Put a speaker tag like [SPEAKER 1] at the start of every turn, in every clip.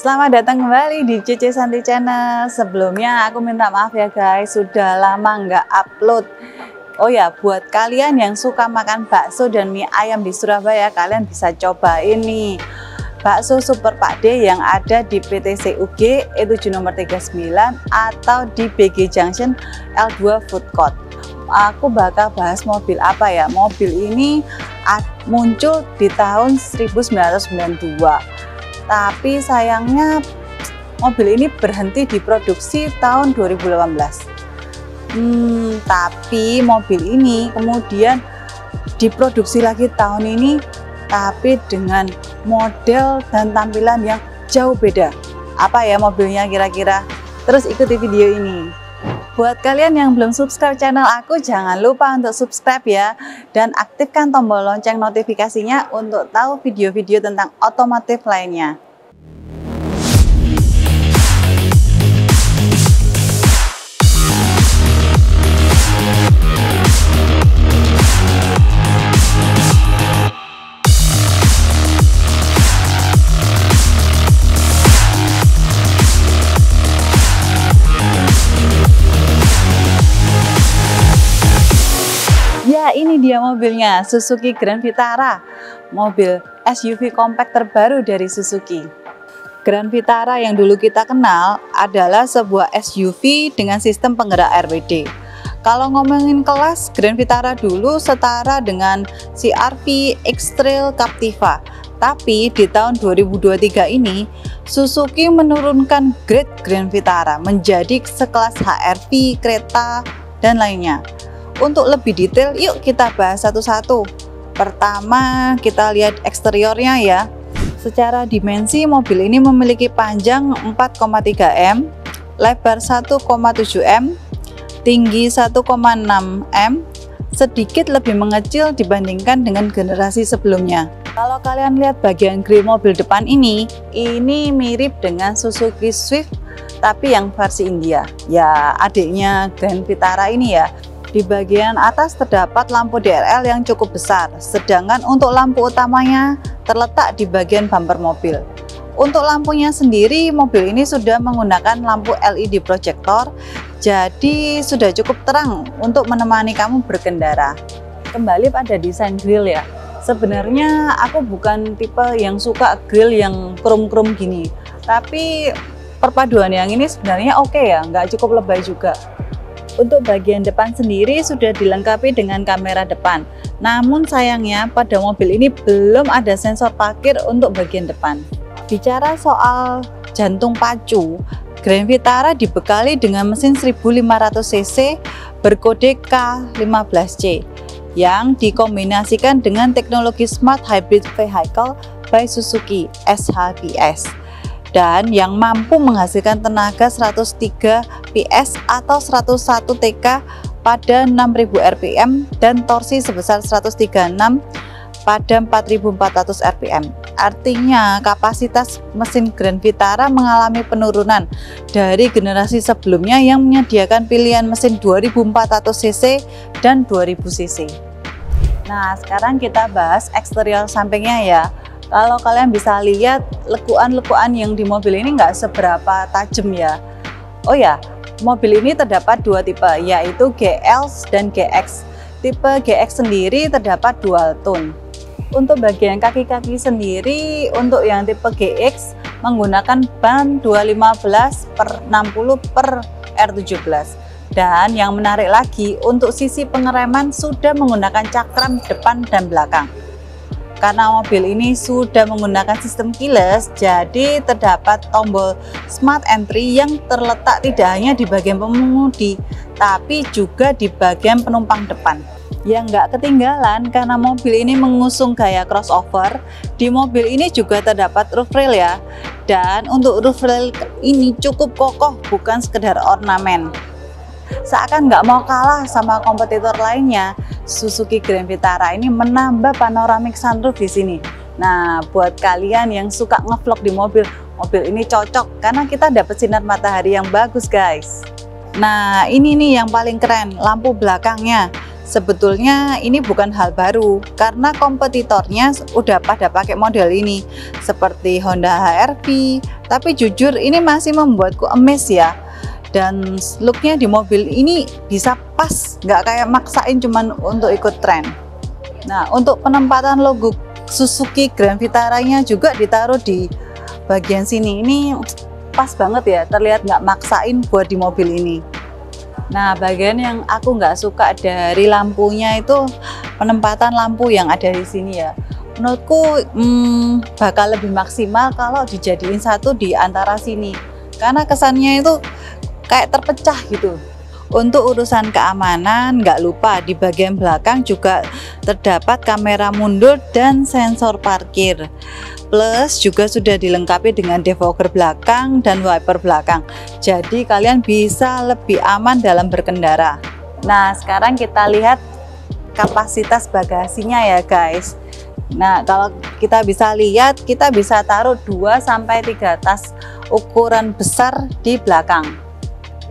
[SPEAKER 1] Selamat datang kembali di Cece Santi Channel. Sebelumnya aku minta maaf ya guys, sudah lama nggak upload. Oh ya, buat kalian yang suka makan bakso dan mie ayam di Surabaya, kalian bisa coba ini bakso Super Pak D yang ada di PT CUG E7 nomor 39 atau di BG Junction L2 Food Court. Aku bakal bahas mobil apa ya. Mobil ini muncul di tahun 1992. Tapi sayangnya mobil ini berhenti diproduksi tahun 2018. Tapi mobil ini kemudian diproduksi lagi tahun ini, tapi dengan model dan tampilan yang jauh beda. Apa ya mobilnya kira-kira? Terus ikuti video ini. Buat kalian yang belum subscribe channel aku, jangan lupa untuk subscribe ya. Dan aktifkan tombol lonceng notifikasinya untuk tahu video-video tentang otomotif lainnya. Ya, ini dia mobilnya, Suzuki Grand Vitara, mobil SUV compact terbaru dari Suzuki. Grand Vitara yang dulu kita kenal adalah sebuah SUV dengan sistem penggerak RWD. Kalau ngomongin kelas, Grand Vitara dulu setara dengan CR-V, X-Trail, Captiva. Tapi di tahun 2023 ini, Suzuki menurunkan grade Grand Vitara menjadi sekelas HR-V, Creta, dan lainnya. Untuk lebih detail, yuk kita bahas satu-satu. Pertama, kita lihat eksteriornya ya. Secara dimensi, mobil ini memiliki panjang 4,3 m, lebar 1,7 m, tinggi 1,6 m, sedikit lebih mengecil dibandingkan dengan generasi sebelumnya. Kalau kalian lihat bagian grill mobil depan ini mirip dengan Suzuki Swift, tapi yang versi India. Ya, adiknya Grand Vitara ini ya. Di bagian atas terdapat lampu DRL yang cukup besar, sedangkan untuk lampu utamanya terletak di bagian bumper mobil. Untuk lampunya sendiri, mobil ini sudah menggunakan lampu LED proyektor, jadi sudah cukup terang untuk menemani kamu berkendara. Kembali pada desain grill ya. Sebenarnya aku bukan tipe yang suka grill yang krom-krom gini, tapi perpaduan yang ini sebenarnya oke ya, nggak cukup lebay juga. Untuk bagian depan sendiri sudah dilengkapi dengan kamera depan. Namun sayangnya pada mobil ini belum ada sensor parkir untuk bagian depan. Bicara soal jantung pacu, Grand Vitara dibekali dengan mesin 1500 cc berkode K15C yang dikombinasikan dengan teknologi Smart Hybrid Vehicle by Suzuki (SHVS). Dan yang mampu menghasilkan tenaga 103 PS atau 101 TK pada 6000 rpm dan torsi sebesar 136 pada 4400 rpm. Artinya kapasitas mesin Grand Vitara mengalami penurunan dari generasi sebelumnya yang menyediakan pilihan mesin 2400 cc dan 2000 cc. Nah, sekarang kita bahas eksterior sampingnya ya. Kalau kalian bisa lihat, lekuan-lekuan yang di mobil ini nggak seberapa tajam ya. Oh ya, mobil ini terdapat dua tipe, yaitu GL dan GX. Tipe GX sendiri terdapat dual tone. Untuk bagian kaki-kaki sendiri, untuk yang tipe GX menggunakan ban 215/60/R17. Dan yang menarik lagi, untuk sisi pengereman sudah menggunakan cakram depan dan belakang. Karena mobil ini sudah menggunakan sistem keyless, jadi terdapat tombol Smart Entry yang terletak tidak hanya di bagian pengemudi, tapi juga di bagian penumpang depan. Yang nggak ketinggalan, karena mobil ini mengusung gaya crossover, di mobil ini juga terdapat roof rail ya. Dan untuk roof rail ini cukup kokoh, bukan sekedar ornamen. Seakan nggak mau kalah sama kompetitor lainnya, Suzuki Grand Vitara ini menambah panoramic sunroof di sini. Nah, buat kalian yang suka ngevlog di mobil ini cocok karena kita dapat sinar matahari yang bagus guys. Nah, ini nih yang paling keren, lampu belakangnya. Sebetulnya ini bukan hal baru karena kompetitornya udah pada pakai model ini seperti Honda HR-V, Tapi jujur ini masih membuatku amazed ya. Dan looknya di mobil ini bisa pas, nggak kayak maksain cuman untuk ikut tren. Nah, untuk penempatan logo Suzuki Grand Vitara-nya juga ditaruh di bagian sini. Ini pas banget ya, terlihat nggak maksain buat di mobil ini. Nah, bagian yang aku nggak suka dari lampunya itu penempatan lampu yang ada di sini ya. Menurutku bakal lebih maksimal kalau dijadiin satu di antara sini, karena kesannya itu kayak terpecah gitu. Untuk urusan keamanan, nggak lupa di bagian belakang juga terdapat kamera mundur dan sensor parkir. Plus juga sudah dilengkapi dengan defogger belakang dan wiper belakang. Jadi kalian bisa lebih aman dalam berkendara. Nah, sekarang kita lihat kapasitas bagasinya ya guys. Nah, kalau kita bisa lihat, kita bisa taruh 2-3 tas ukuran besar di belakang.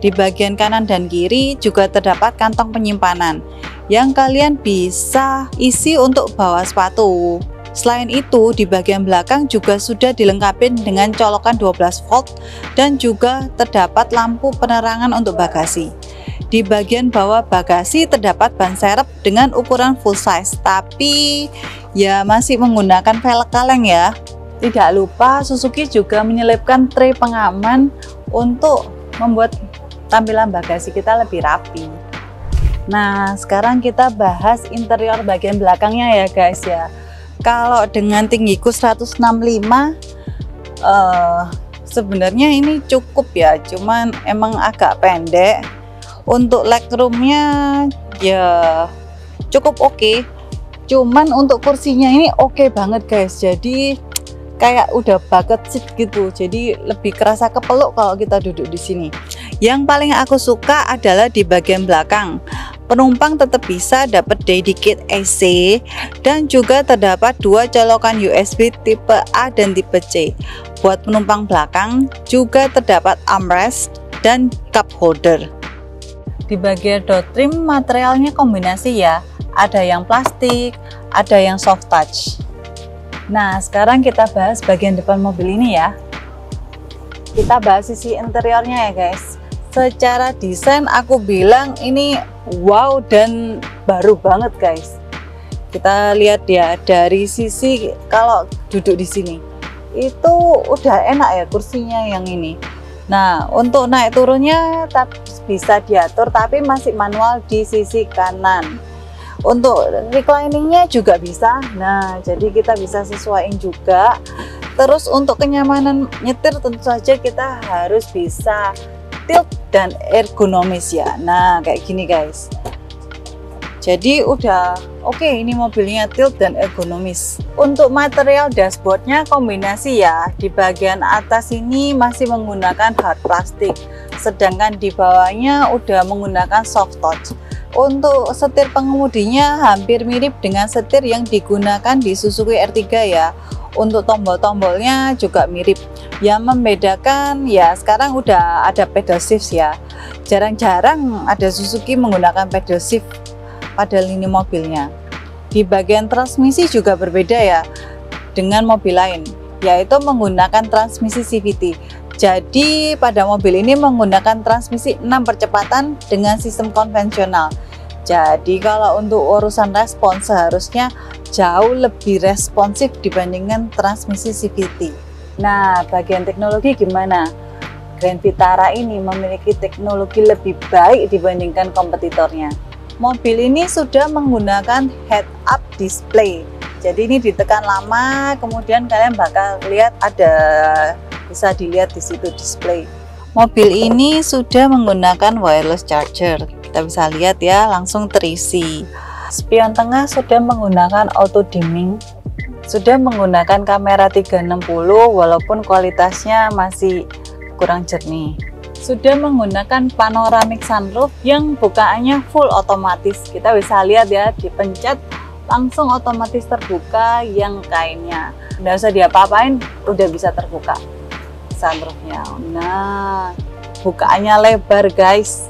[SPEAKER 1] Di bagian kanan dan kiri juga terdapat kantong penyimpanan yang kalian bisa isi untuk bawa sepatu. Selain itu, di bagian belakang juga sudah dilengkapi dengan colokan 12 volt dan juga terdapat lampu penerangan untuk bagasi. Di bagian bawah bagasi terdapat ban serep dengan ukuran full size, tapi ya masih menggunakan velg kaleng ya. Tidak lupa Suzuki juga menyelipkan tray pengaman untuk membuat tampilan bagasi kita lebih rapi. Nah, sekarang kita bahas interior bagian belakangnya ya guys ya. Kalau dengan tinggiku 165 sebenarnya ini cukup ya, cuman emang agak pendek. Untuk legroomnya ya cukup oke. Cuman untuk kursinya ini oke banget guys, jadi kayak udah bucket seat gitu, jadi lebih kerasa kepeluk kalau kita duduk di sini. Yang paling aku suka adalah di bagian belakang. Penumpang tetap bisa dapat dedicated AC dan juga terdapat 2 colokan USB tipe A dan tipe C. Buat penumpang belakang juga terdapat armrest dan cup holder. Di bagian door trim materialnya kombinasi ya, ada yang plastik, ada yang soft touch. Nah, sekarang kita bahas bagian depan mobil ini ya. Kita bahas sisi interiornya ya guys. Secara desain aku bilang ini wow dan baru banget guys. Kita lihat ya dari sisi kalau duduk di sini itu udah enak ya kursinya yang ini. Nah, untuk naik turunnya bisa diatur tapi masih manual di sisi kanan. Untuk recliningnya juga bisa. Nah, jadi kita bisa sesuaiin juga. Terus untuk kenyamanan nyetir tentu saja kita harus bisa tilt dan ergonomis ya. Nah, kayak gini guys. Jadi udah oke, ini mobilnya tilt dan ergonomis. Untuk material dashboardnya kombinasi ya. Di bagian atas ini masih menggunakan hard plastik, sedangkan di bawahnya udah menggunakan soft touch. Untuk setir pengemudinya hampir mirip dengan setir yang digunakan di Suzuki R3 ya. Untuk tombol-tombolnya juga mirip. Yang membedakan ya sekarang udah ada pedal shift ya. Jarang-jarang ada Suzuki menggunakan pedal shift pada lini mobilnya. Di bagian transmisi juga berbeda ya dengan mobil lain, yaitu menggunakan transmisi CVT. Jadi pada mobil ini menggunakan transmisi 6 percepatan dengan sistem konvensional. Jadi kalau untuk urusan respons seharusnya jauh lebih responsif dibandingkan transmisi CVT. Nah, bagian teknologi gimana? Grand Vitara ini memiliki teknologi lebih baik dibandingkan kompetitornya. Mobil ini sudah menggunakan head-up display. Jadi ini ditekan lama, kemudian kalian bakal lihat ada, bisa dilihat di situ display. Mobil ini sudah menggunakan wireless charger. Kita bisa lihat ya, langsung terisi. Spion tengah sudah menggunakan auto dimming. Sudah menggunakan kamera 360 walaupun kualitasnya masih kurang jernih. Sudah menggunakan panoramic sunroof yang bukaannya full otomatis. Kita bisa lihat ya, dipencet langsung otomatis terbuka yang kainnya. Nggak usah diapa-apain, udah bisa terbuka sunroofnya. Nah, bukaannya lebar guys.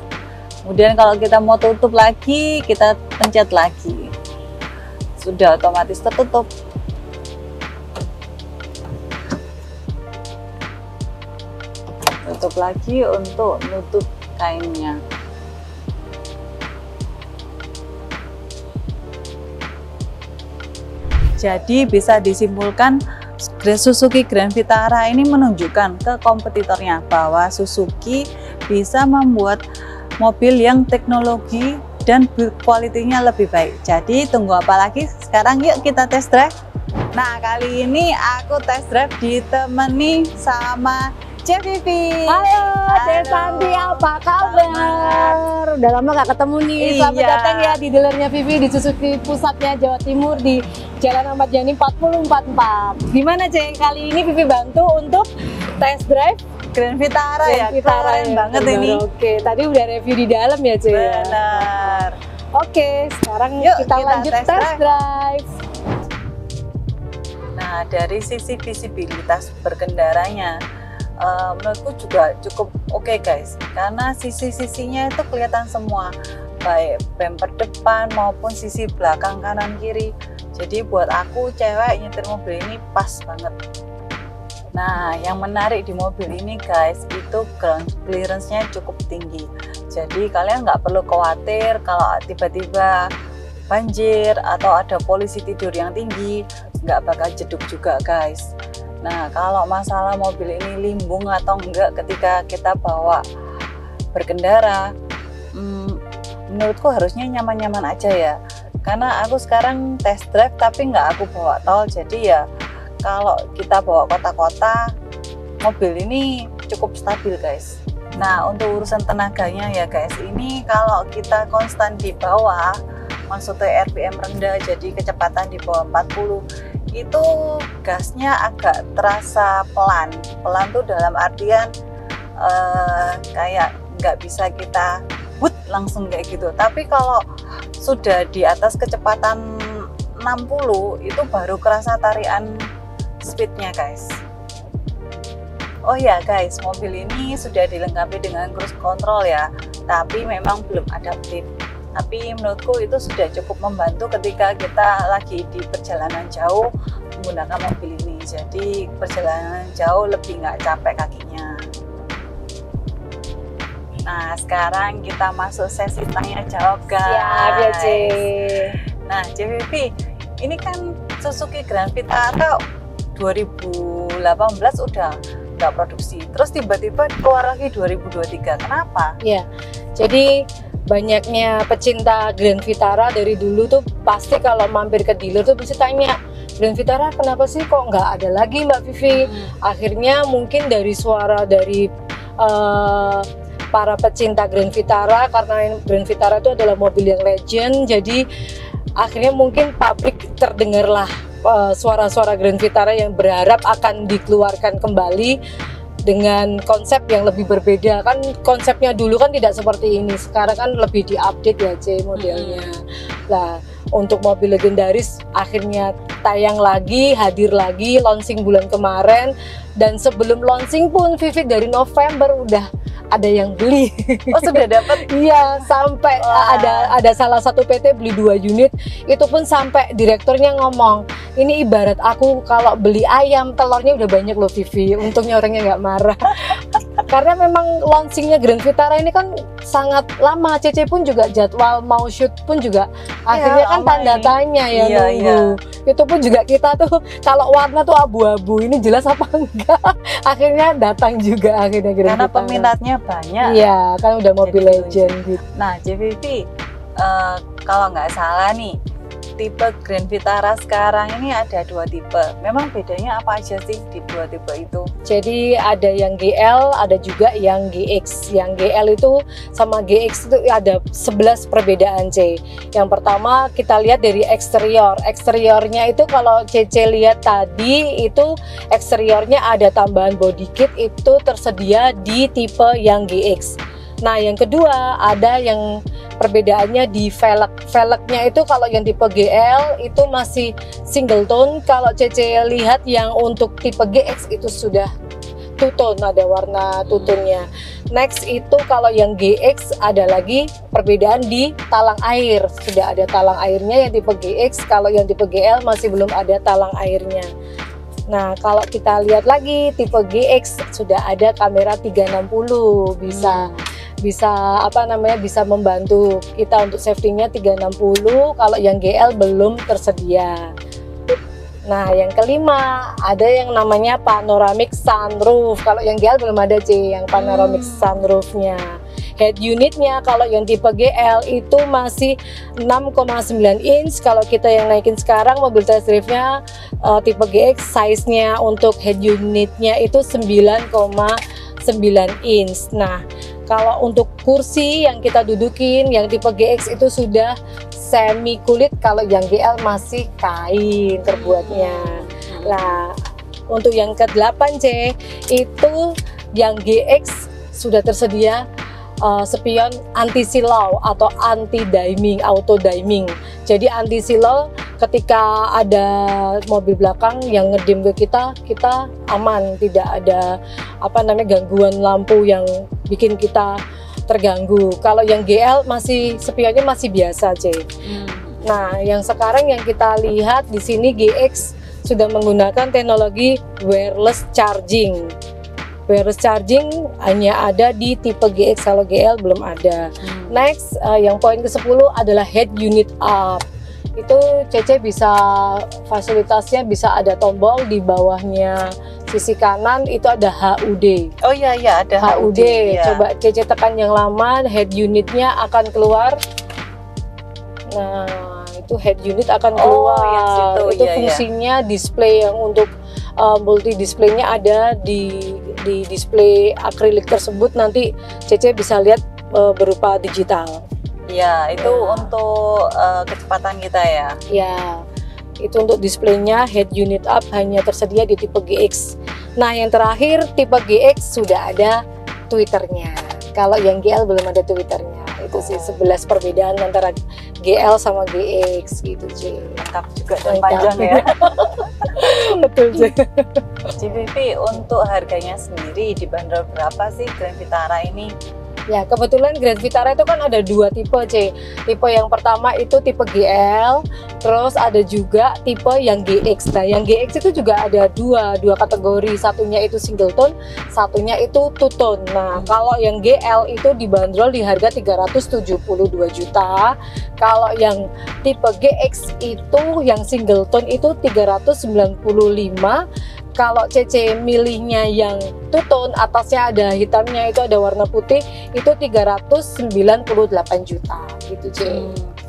[SPEAKER 1] Kemudian kalau kita mau tutup lagi, kita pencet lagi. Sudah otomatis tertutup. tutup lagi untuk nutup kainnya. Jadi bisa disimpulkan Suzuki Grand Vitara ini menunjukkan ke kompetitornya bahwa Suzuki bisa membuat mobil yang teknologi dan build quality-nya lebih baik. Jadi tunggu apa lagi? Sekarang yuk kita test drive. Nah, kali ini aku test drive ditemani sama Cek Vivi.
[SPEAKER 2] Halo, Cek Santi, apa kabar? Udah lama gak ketemu nih. Selamat datang ya di dealernya Vivi di Suzuki pusatnya Jawa Timur di Jalan Ahmad Yani 4044. Gimana Cek? Kali ini Vivi bantu untuk test drive
[SPEAKER 1] Grand Vitara ya, keren banget ini.
[SPEAKER 2] Oke, tadi udah review di dalam ya Cek.
[SPEAKER 1] Benar.
[SPEAKER 2] Oke, sekarang kita lanjut test drive.
[SPEAKER 1] Nah, dari sisi visibilitas berkendaranya, menurutku juga cukup oke guys, karena sisi-sisinya itu kelihatan semua, baik bumper depan maupun sisi belakang kanan kiri. Jadi buat aku cewek nyetir mobil ini pas banget. Nah, yang menarik di mobil ini guys, itu ground clearance-nya cukup tinggi. Jadi kalian nggak perlu khawatir kalau tiba-tiba banjir atau ada polisi tidur yang tinggi, nggak bakal jeduk juga guys. Nah, kalau masalah mobil ini limbung atau enggak ketika kita bawa berkendara, menurutku harusnya nyaman-nyaman aja ya. Karena aku sekarang test drive tapi nggak aku bawa tol, jadi ya kalau kita bawa kota-kota, mobil ini cukup stabil guys. Nah, untuk urusan tenaganya ya guys, ini kalau kita konstan di bawah, maksudnya RPM rendah, jadi kecepatan di bawah 40, itu gasnya agak terasa pelan. Pelan tuh dalam artian kayak nggak bisa kita langsung kayak gitu. Tapi kalau sudah di atas kecepatan 60, itu baru kerasa tarian speednya guys. Oh ya guys, mobil ini sudah dilengkapi dengan cruise control ya, tapi memang belum adaptif. Tapi menurutku itu sudah cukup membantu ketika kita lagi di perjalanan jauh menggunakan mobil ini. Jadi perjalanan jauh lebih nggak capek kakinya. Nah, sekarang kita masuk sesi tanya jawab guys.
[SPEAKER 2] Siap ya Cek.
[SPEAKER 1] Nah, JVP, ini kan Suzuki Grand Vitara 2018 udah nggak produksi. Terus tiba-tiba keluar lagi 2023. Kenapa?
[SPEAKER 2] Ya, jadi banyaknya pecinta Grand Vitara dari dulu tuh pasti kalau mampir ke dealer tuh pasti tanya, Grand Vitara kenapa sih kok nggak ada lagi Mbak Vivi? Akhirnya mungkin dari suara dari para pecinta Grand Vitara, karena Grand Vitara itu adalah mobil yang legend, jadi akhirnya mungkin pabrik terdengarlah suara-suara Grand Vitara yang berharap akan dikeluarkan kembali dengan konsep yang lebih berbeda. Kan konsepnya dulu kan tidak seperti ini, sekarang kan lebih diupdate ya C modelnya. Nah, untuk mobil legendaris akhirnya tayang lagi, hadir lagi, launching bulan kemarin, dan sebelum launching pun Vivi dari November udah ada yang beli.
[SPEAKER 1] Oh, sudah dapat?
[SPEAKER 2] Iya, sampai ada salah satu PT beli 2 unit, itu pun sampai direkturnya ngomong, ini ibarat aku kalau beli ayam, telurnya udah banyak loh Vivi. Untungnya orangnya nggak marah. Karena memang launchingnya Grand Vitara ini kan sangat lama. Cece pun juga jadwal mau shoot pun juga akhirnya kan tanda tanya ya, nunggu. Itu pun juga kita tuh kalau warna tuh abu-abu, ini jelas apa enggak. Akhirnya datang juga akhirnya Grand
[SPEAKER 1] Karena
[SPEAKER 2] Vitara.
[SPEAKER 1] peminatnya banyak.
[SPEAKER 2] Iya, kan udah mobil legend gitu.
[SPEAKER 1] Nah, JVP, kalau nggak salah nih, tipe Grand Vitara sekarang ini ada 2 tipe. Memang bedanya apa aja sih di 2 tipe itu?
[SPEAKER 2] Jadi ada yang GL, ada juga yang GX. Yang GL itu sama GX itu ada 11 perbedaan C. Yang pertama kita lihat dari eksterior. Eksteriornya itu kalau CC lihat tadi itu eksteriornya ada tambahan body kit, itu tersedia di tipe yang GX. Nah, yang kedua ada yang perbedaannya di velg. Velgnya itu kalau yang tipe GL itu masih single tone. Kalau CC lihat yang untuk tipe GX itu sudah two tone, ada warna two tone-nya. Next itu kalau yang GX ada lagi perbedaan di talang air. Sudah ada talang airnya yang tipe GX, kalau yang tipe GL masih belum ada talang airnya. Nah, kalau kita lihat lagi tipe GX sudah ada kamera 360, bisa apa namanya, bisa membantu kita untuk safety-nya 360. Kalau yang GL belum tersedia. Nah, yang kelima ada yang namanya panoramic sunroof. Kalau yang GL belum ada yang panoramic sunroof-nya. Head unitnya kalau yang tipe GL itu masih 6,9 inch. Kalau kita yang naikin sekarang mobil test drive-nya tipe GX, size-nya untuk head unitnya itu 9,9 inch. Nah, kalau untuk kursi yang kita dudukin yang tipe GX itu sudah semi kulit, kalau yang GL masih kain terbuatnya. Nah, untuk yang ke-8 C itu yang GX sudah tersedia spion anti silau atau anti dimming, auto dimming. Jadi anti silau, ketika ada mobil belakang yang ngedim ke kita aman, tidak ada apa namanya gangguan lampu yang bikin kita terganggu. Kalau yang GL masih spionnya masih biasa, Nah, yang sekarang yang kita lihat di sini GX sudah menggunakan teknologi wireless charging. Wireless charging hanya ada di tipe GX, kalau GL belum ada. Next, yang poin ke-10 adalah head unit up. Itu Cece bisa, fasilitasnya bisa ada tombol di bawahnya sisi kanan itu ada HUD.
[SPEAKER 1] Oh iya ada
[SPEAKER 2] HUD.
[SPEAKER 1] Ya.
[SPEAKER 2] Coba Cece tekan yang lama, head unitnya akan keluar. Nah, itu head unit akan keluar.
[SPEAKER 1] Yang situ,
[SPEAKER 2] itu fungsinya display yang untuk multi displaynya ada di display akrilik tersebut, nanti Cece bisa lihat berupa digital.
[SPEAKER 1] Ya, itu untuk kecepatan kita ya.
[SPEAKER 2] Ya, itu untuk displaynya. Head unit up hanya tersedia di tipe GX. Nah, yang terakhir tipe GX sudah ada Twitternya. Kalau yang GL belum ada Twitternya. Itu sih 11 perbedaan antara GL sama GX gitu,
[SPEAKER 1] Lengkap juga dan panjang ya.
[SPEAKER 2] Betul,
[SPEAKER 1] CVV, untuk harganya sendiri dibanderol berapa sih Grand Vitara ini?
[SPEAKER 2] Ya, kebetulan Grand Vitara itu kan ada dua tipe, Tipe yang pertama itu tipe GL, terus ada juga tipe yang GX. Nah, yang GX itu juga ada dua kategori, satunya itu single tone, satunya itu two tone. Nah, kalau yang GL itu dibanderol di harga 372 juta. Kalau yang tipe GX itu yang single tone itu 395. Kalau Cece milihnya yang two tone, atasnya ada hitamnya, itu ada warna putih, itu 398 juta gitu,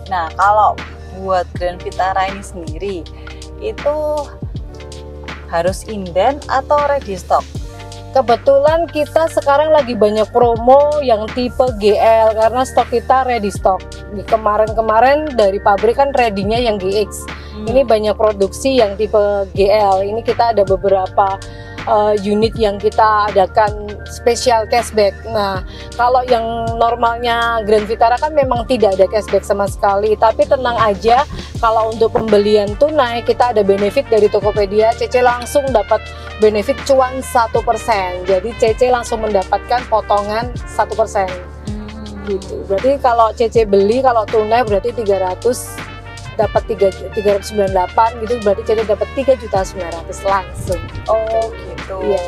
[SPEAKER 1] Nah, kalau buat Grand Vitara ini sendiri itu harus inden atau ready stock?
[SPEAKER 2] Kebetulan kita sekarang lagi banyak promo yang tipe GL karena stok kita ready stock. Di kemarin-kemarin dari pabrik kan ready-nya yang GX. Ini banyak produksi yang tipe GL. Ini kita ada beberapa unit yang kita adakan spesial cashback. Nah, kalau yang normalnya Grand Vitara kan memang tidak ada cashback sama sekali. Tapi tenang aja, kalau untuk pembelian tunai kita ada benefit dari Tokopedia. Cece langsung dapat benefit cuan 1%. Jadi Cece langsung mendapatkan potongan 1%. Gitu. Berarti kalau Cece beli, kalau tunai berarti 300 dapat 398 gitu, berarti Cece dapat 3.900.000 langsung.
[SPEAKER 1] Oh gitu.
[SPEAKER 2] Iya.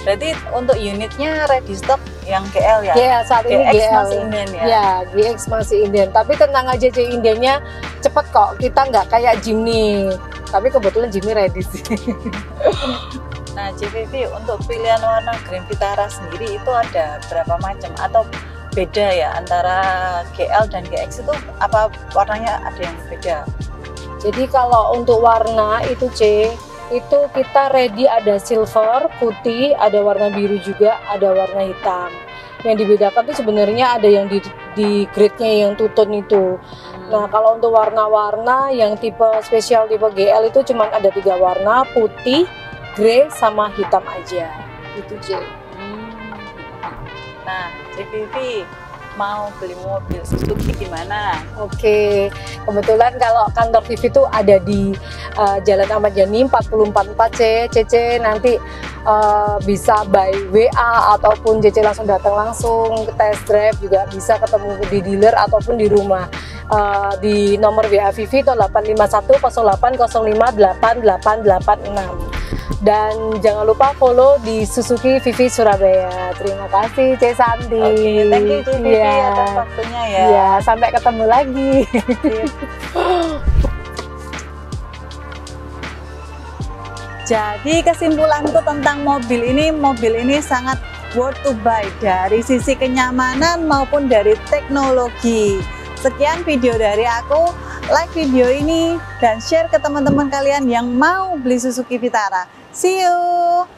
[SPEAKER 1] Berarti untuk unitnya ready stock yang GL ya?
[SPEAKER 2] GL saat ini
[SPEAKER 1] GX
[SPEAKER 2] GL
[SPEAKER 1] masih inden ya?
[SPEAKER 2] Ya, GX masih inden. Tapi tenang aja, indennya cepet kok. Kita nggak kayak Jimny. Tapi kebetulan Jimny ready sih.
[SPEAKER 1] Nah, CVV, untuk pilihan warna Grand Vitara sendiri itu ada berapa macam atau beda ya antara GL dan GX itu, apa warnanya ada yang beda?
[SPEAKER 2] Jadi kalau untuk warna itu itu kita ready ada silver, putih, ada warna biru juga, ada warna hitam. Yang dibedakan tuh sebenarnya ada yang di grade-nya yang two tone itu. Nah, kalau untuk warna-warna yang tipe spesial tipe GL itu cuma ada 3 warna, putih, grey, sama hitam aja. Itu
[SPEAKER 1] Nah, CVV mau beli mobil Suzuki gimana?
[SPEAKER 2] Oke, kebetulan kalau kantor TV itu ada di Jalan Ahmad Yani 444 CC nanti bisa by WA ataupun CC langsung datang langsung ke test drive, juga bisa ketemu di dealer ataupun di rumah. Di nomor WA Vivi itu 851 0805 8886. Dan jangan lupa follow di Suzuki VV Surabaya. Terima kasih C Santi.
[SPEAKER 1] Oke, thank you Vivi
[SPEAKER 2] Iya.
[SPEAKER 1] atas waktunya ya.
[SPEAKER 2] Iya, sampai ketemu lagi.
[SPEAKER 1] Jadi kesimpulanku tentang mobil ini sangat worth to buy dari sisi kenyamanan maupun dari teknologi. Sekian video dari aku, like video ini dan share ke teman-teman kalian yang mau beli Suzuki Vitara. See you!